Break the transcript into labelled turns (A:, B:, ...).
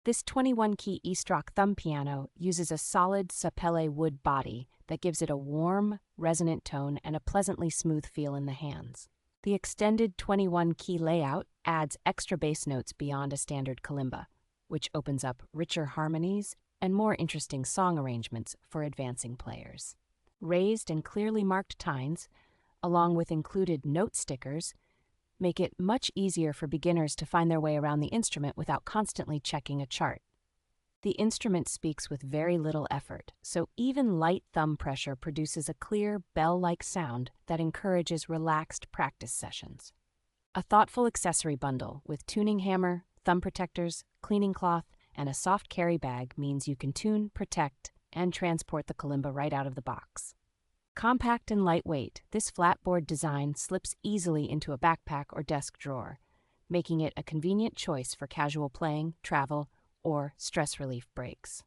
A: This 21-key EASTROCK Thumb Piano uses a solid sapele wood body that gives it a warm, resonant tone and a pleasantly smooth feel in the hands. The extended 21-key layout adds extra bass notes beyond a standard kalimba, which opens up richer harmonies and more interesting song arrangements for advancing players. Raised and clearly marked tines, along with included note stickers, make it much easier for beginners to find their way around the instrument without constantly checking a chart. The instrument speaks with very little effort, so even light thumb pressure produces a clear, bell-like sound that encourages relaxed practice sessions. A thoughtful accessory bundle with tuning hammer, thumb protectors, cleaning cloth, and a soft carry bag means you can tune, protect, and transport the kalimba right out of the box. Compact and lightweight, this flatboard design slips easily into a backpack or desk drawer, making it a convenient choice for casual playing, travel, or stress relief breaks.